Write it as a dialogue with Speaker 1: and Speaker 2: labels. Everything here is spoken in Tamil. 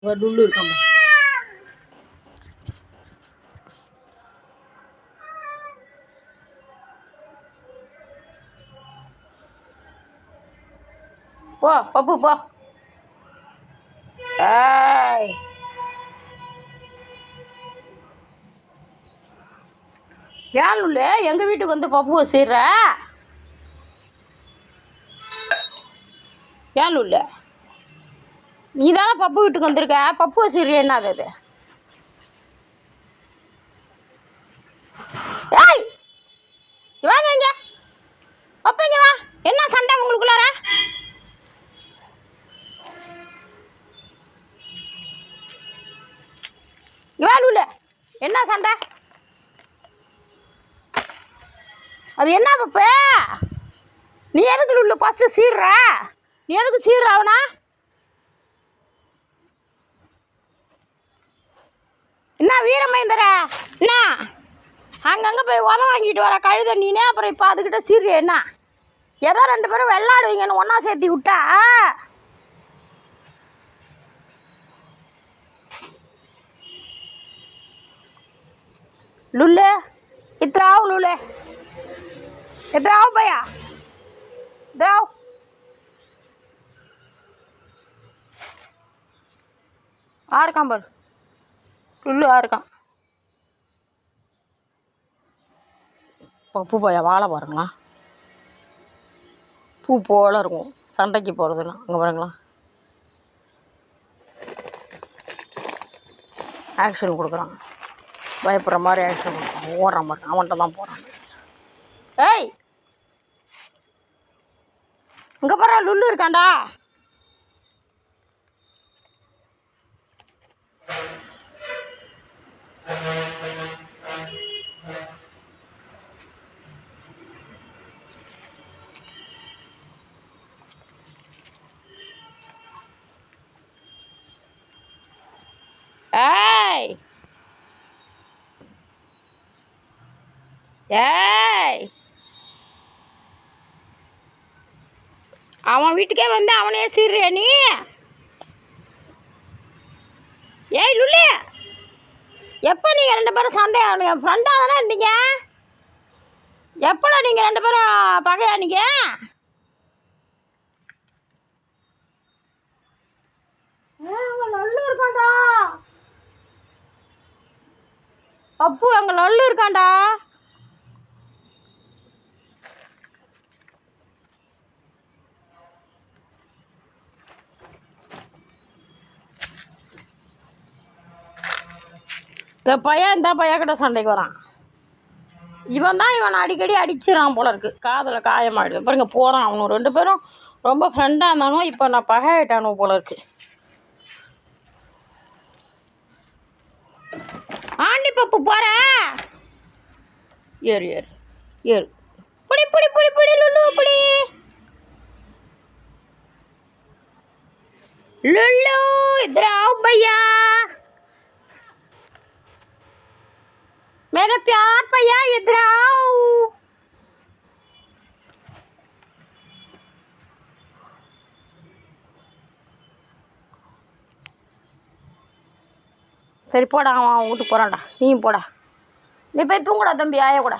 Speaker 1: ஒரு லுல்லு இருக்காம்மா. போ பப்பு போ. ஏய் ஏன் லுல்லு எங்கள் வீட்டுக்கு வந்து பப்பு வசிடுற? ஏன் லுல்லு நீ தானே பப்பு வீட்டுக்கு வந்திருக்க, பப்பு வசிடுற என்னது அது? ஏய் வாங்க இங்க, பப்பு இங்க வா. என்ன சண்டை உங்களுக்குள்ளார? வா லுல்லு, என்ன சண்டை? அது என்ன பப்பு? நீ எதுக்கு லுல்லு ஃபஸ்ட்டு சீர்ற? நீ எதுக்கு சீர்ற அவனா? என்ன வீரமேந்திர என்ன அங்கங்கே போய் உதவ வாங்கிட்டு வர கழுத நீனே, அப்புறம் இப்போ அதுக்கிட்ட சீர்றிய என்ன? ஏதோ 2 பேரும் வெள்ளாடுவீங்கன்னு ஒன்றா சேர்த்தி விட்டா. லுல்லு इतराओ लूले इतराओ भैया इतराओ. ஆறுக்கான் பாரு லுல்லு, ஆறுக்கான். பப்பு பையா வாழை பாருங்களா, பூ போல இருக்கும் சண்டைக்கு போகிறதுலாம். அங்கே பாருங்களா, ஆக்ஷன் கொடுக்குறான், பயப்படுற மாதிரி ஆக்ஷன் கொடுக்குறான், ஓடுறான் பாருங்க, அவன்கிட்ட தான் போகிறான். ஏய் இங்கே பாரு லுல்லு இருக்காண்டா. ஏய் ஏய் அவன் வீட்டுக்கே வந்து அவனே சீர்றியா நீ? ஏய் லுல்லு, எப்போ நீங்கள் 2 பேரும் சண்டை ஆகணும்? ஃப்ரெண்டாக தானே இருந்தீங்க, எப்போடா நீங்கள் 2 பேரும் பகையானீங்க? அங்கே நல்ல இருக்காண்டா அப்பு, அங்கே நல்ல இருக்காண்டா. இந்த பையன் கிட்ட சண்டைக்கு வரான். இவன் தான் இவனை அடிக்கடி அடிச்சிடறான் போல இருக்குது, காதில் காயமாகிடுது பாருங்க. போகிறான் அவனு 2 பேரும் ரொம்ப ஃப்ரெண்டாக இருந்தாலும் இப்போ நான் பகை ஆகிட்டானோ போல இருக்கு. ஆண்டி பப்பு போகிற ஏறு ஏறு ஏறு. புடி புடி புடி புடி லுல்லு புடி. லுல்லு इधर आओ भैया, मेरे प्यार भैया इधर आओ. சரி போடா, அவன் வீட்டுக்கு போகிறான்டா, நீயும் போடா. நீ போய் தூங்குடா தம்பி, ஆய கூட.